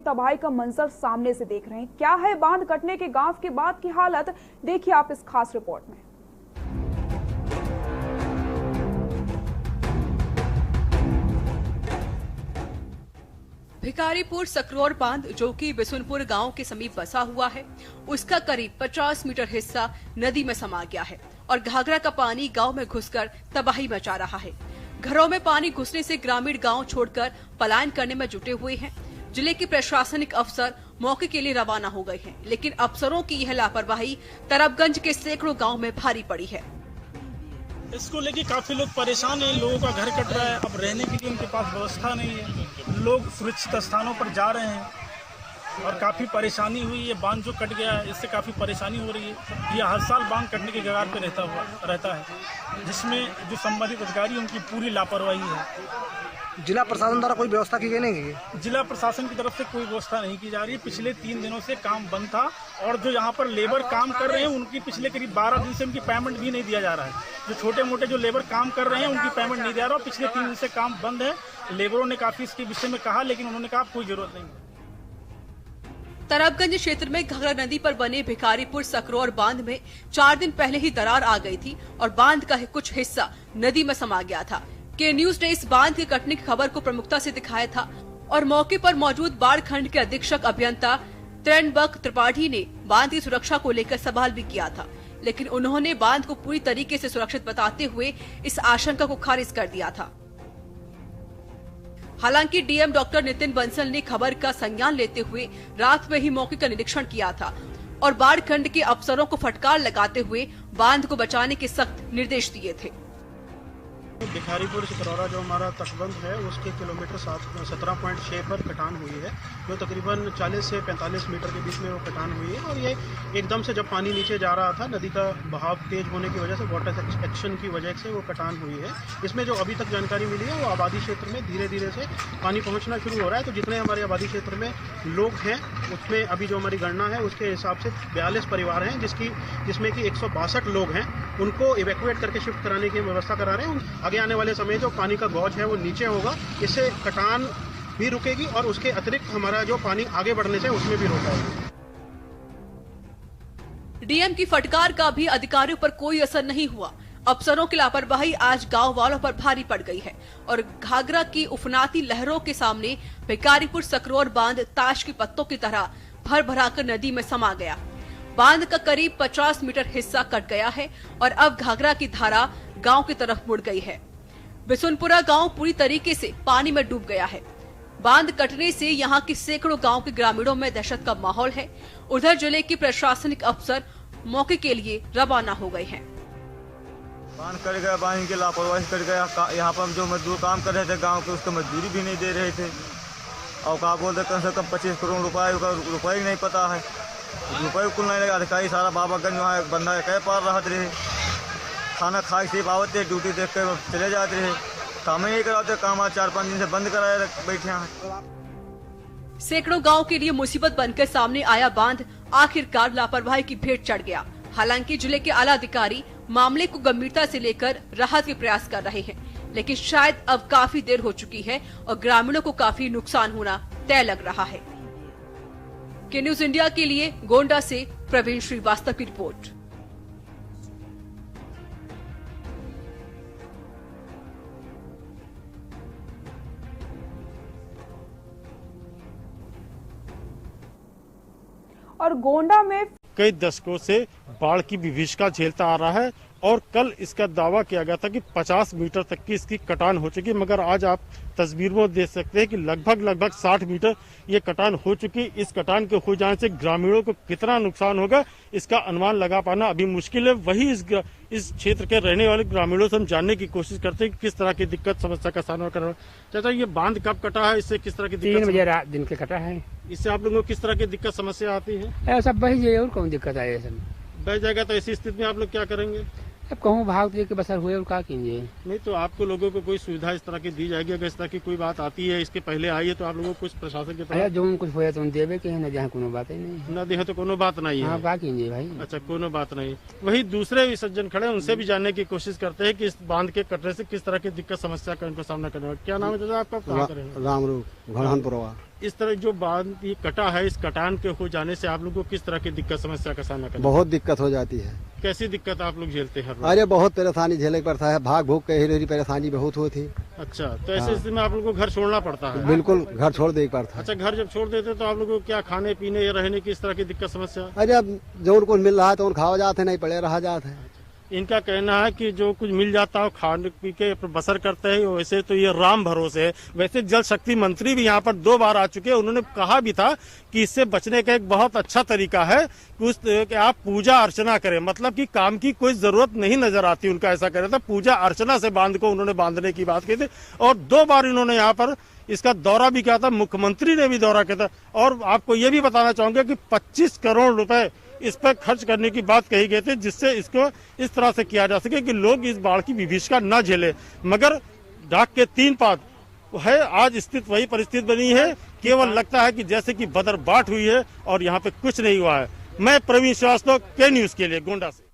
तबाही का मंजर सामने से देख रहे हैं। क्या है बांध कटने के गांव के बाद की हालत, देखिए आप इस खास रिपोर्ट में। भिखारीपुर सकरोर बांध, जो कि बिसुनपुर गांव के समीप बसा हुआ है, उसका करीब 50 मीटर हिस्सा नदी में समा गया है और घाघरा का पानी गांव में घुसकर तबाही मचा रहा है। घरों में पानी घुसने से ग्रामीण गांव छोड़कर पलायन करने में जुटे हुए हैं। जिले के प्रशासनिक अफसर मौके के लिए रवाना हो गए हैं, लेकिन अफसरों की यह लापरवाही तरबगंज के सैकड़ों गाँव में भारी पड़ी है। इसको लेके काफी लोग परेशान हैं। लोगों का घर कट रहा है, अब रहने के लिए उनके पास व्यवस्था नहीं है। लोग सुरक्षित स्थानों पर जा रहे हैं और काफी परेशानी हुई है। बांध जो कट गया है, इससे काफी परेशानी हो रही है। यह हर साल बांध कटने के कगार पे रहता है, जिसमें जो संबंधित अधिकारी उनकी पूरी लापरवाही है। जिला प्रशासन द्वारा कोई व्यवस्था की गई नहीं है? जिला प्रशासन की तरफ से कोई व्यवस्था नहीं की जा रही है। पिछले 3 दिनों से काम बंद था और जो यहाँ पर लेबर काम कर रहे हैं उनकी पिछले करीब 12 दिन से उनकी पेमेंट भी नहीं दिया जा रहा है। जो छोटे मोटे जो लेबर काम कर रहे हैं उनकी पेमेंट नहीं दिया रहा। पिछले 3 दिन से काम बंद है। लेबरों ने काफी इसके विषय में कहा, लेकिन उन्होंने कहा कोई जरूरत नहीं है। तरबगंज क्षेत्र में घाघरा नदी पर बने भिखारीपुर सकरोर बांध में 4 दिन पहले ही दरार आ गई थी और बांध का कुछ हिस्सा नदी में समा गया था। के न्यूज ने इस बांध के कटने की खबर को प्रमुखता से दिखाया था और मौके पर मौजूद बाढ़ खंड के अधीक्षक अभियंता त्रिनबक त्रिपाठी ने बांध की सुरक्षा को लेकर सवाल भी किया था, लेकिन उन्होंने बांध को पूरी तरीके से सुरक्षित बताते हुए इस आशंका को खारिज कर दिया था। हालांकि डीएम डॉक्टर नितिन बंसल ने खबर का संज्ञान लेते हुए रात में ही मौके का निरीक्षण किया था और बाढ़ खंड के अफसरों को फटकार लगाते हुए बांध को बचाने के सख्त निर्देश दिए थे। भिखारीपुर सकरौरा जो हमारा तटबंध है उसके किलोमीटर 17.6 पर कटान हुई है, जो तकरीबन 40 से 45 मीटर के बीच में वो कटान हुई है। और ये एकदम से जब पानी नीचे जा रहा था, नदी का बहाव तेज होने की वजह से, वाटर एक्शन की वजह से वो कटान हुई है। इसमें जो अभी तक जानकारी मिली है वो आबादी क्षेत्र में धीरे धीरे से पानी पहुँचना शुरू हो रहा है। तो जितने हमारे आबादी क्षेत्र में लोग हैं उसमें अभी जो हमारी गणना है उसके हिसाब से 42 परिवार हैं, जिसमें कि 162 लोग हैं। उनको इवैक्यूएट करके शिफ्ट कराने की व्यवस्था करा रहे हैं। आगे आने वाले समय जो पानी का गौज है वो नीचे होगा, इससे कटान भी रुकेगी और उसके अतिरिक्त हमारा जो पानी आगे बढ़ने से उसमें भी रोका होगा। डीएम की फटकार का भी अधिकारियों पर कोई असर नहीं हुआ। अफसरों की लापरवाही आज गांव वालों पर भारी पड़ गई है और घाघरा की उफनाती लहरों के सामने भिखारीपुर सकरोर बांध ताश के पत्तों की तरह भर भराकर नदी में समा गया। बांध का करीब 50 मीटर हिस्सा कट गया है और अब घाघरा की धारा गांव की तरफ मुड़ गई है। बिसुनपुरा गांव पूरी तरीके से पानी में डूब गया है। बांध कटने से यहां के सैकड़ों गांव के ग्रामीणों में दहशत का माहौल है। उधर जिले के प्रशासनिक अफसर मौके के लिए रवाना हो गए हैं। बांध कट गया, बांध की लापरवाही कट गया। यहाँ पर जो मजदूर काम कर रहे थे गाँव के, उसको मजदूरी भी नहीं दे रहे थे और कहा बोलते कम से कम 25 करोड़ रुपये नहीं पता है। रुपये कुल नहीं लगा। अधिकारी सारा बाबागंज वहाँ बंदा कह पार रहा रहे, खाना खा के आवते ड्यूटी देख कर चले जाते रहे। काम नहीं कराते, काम आज 4-5 दिन से बंद कराए बैठे हैं। सैकड़ों गांव के लिए मुसीबत बनकर सामने आया बांध आखिरकार लापरवाही की भेंट चढ़ गया। हालांकि जिले के आला अधिकारी मामले को गंभीरता से लेकर राहत के प्रयास कर रहे हैं, लेकिन शायद अब काफी देर हो चुकी है और ग्रामीणों को काफी नुकसान होना तय लग रहा है। के न्यूज इंडिया के लिए गोंडा से प्रवीण श्रीवास्तव की रिपोर्ट। और गोंडा में कई दशकों से बाढ़ की विभीषिका झेलता आ रहा है और कल इसका दावा किया गया था कि 50 मीटर तक की इसकी कटान हो चुकी है, मगर आज आप तस्वीर में देख सकते हैं कि लगभग 60 मीटर ये कटान हो चुकी। इस कटान के हो जाने से ग्रामीणों को कितना नुकसान होगा इसका अनुमान लगा पाना अभी मुश्किल है। वही इस क्षेत्र के रहने वाले ग्रामीणों से हम जानने की कोशिश करते हैं कि किस तरह की दिक्कत समस्या का सामना कर रहा है। चाचा, ये बांध कब कटा है, इससे किस तरह की दिक्कत? 3 बजे रात दिन के कटा है। इससे आप लोगों को किस तरह की दिक्कत समस्या आती है? ऐसा बह जाए और कौन दिक्कत आए? बह जाएगा तो ऐसी स्थिति में आप लोग क्या करेंगे? अब कहूँ भाग के बसर हुए और क्या कीजिए। नहीं तो आपको लोगों को कोई सुविधा इस तरह की दी जाएगी? अगर इस तरह की कोई बात आती है, इसके पहले आई है तो आप लोगों को कुछ प्रशासन के तरफ जो कुछ हुआ तो देवे के न जहाँ कोनो बात नहीं, न दे तो कोनो बात नहीं है। क्या कीजिए भाई? अच्छा, कोनो बात नहीं। वही दूसरे भी सज्जन खड़े, उनसे भी जानने की कोशिश करते हैं कि इस बांध के कटने से किस तरह की दिक्कत समस्या का इनको सामना करना है। क्या नाम है दादा आपका? रामरूप घड़हनपुरवा। इस तरह जो बांध ये कटा है, इस कटान के हो जाने से आप लोगों को किस तरह की दिक्कत समस्या का सामना करना? बहुत दिक्कत हो जाती है। कैसी दिक्कत आप लोग झेलते हैं? अरे बहुत परेशानी झेलनी पड़ता है, भाग भूग के ही परेशानी बहुत हुई थी। अच्छा, तो ऐसे स्थिति में आप लोगों को घर छोड़ना पड़ता है? बिल्कुल, घर छोड़ देना पड़ता है। अच्छा, घर जब छोड़ देते तो आप लोगों को क्या खाने पीने या रहने की इस तरह की दिक्कत समस्या? अरे अब जो उनको मिल रहा है तो उन खावा जाते नहीं पड़े रहा जाते हैं। इनका कहना है कि जो कुछ मिल जाता है खाने पी के बसर करते हैं, वैसे तो ये राम भरोसे है। वैसे जल शक्ति मंत्री भी यहाँ पर 2 बार आ चुके हैं, उन्होंने कहा भी था कि इससे बचने का एक बहुत अच्छा तरीका है कि आप पूजा अर्चना करें, मतलब कि काम की कोई जरूरत नहीं नजर आती, उनका ऐसा कह रहा था। पूजा अर्चना से बांध को उन्होंने बांधने की बात की थी और 2 बार इन्होंने यहाँ पर इसका दौरा भी किया था, मुख्यमंत्री ने भी दौरा किया था। और आपको ये भी बताना चाहूंगा कि 25 करोड़ रुपए इस पर खर्च करने की बात कही गई थी, जिससे इसको इस तरह से किया जा सके कि लोग इस बाढ़ की विभीषिका न झेले। मगर डाक के 3 पात है, आज स्थिति वही परिस्थिति बनी है, केवल लगता है कि जैसे कि बदरबाट हुई है और यहाँ पे कुछ नहीं हुआ है। मैं प्रवीण श्रीवास्तव, के न्यूज के लिए गोंडा से।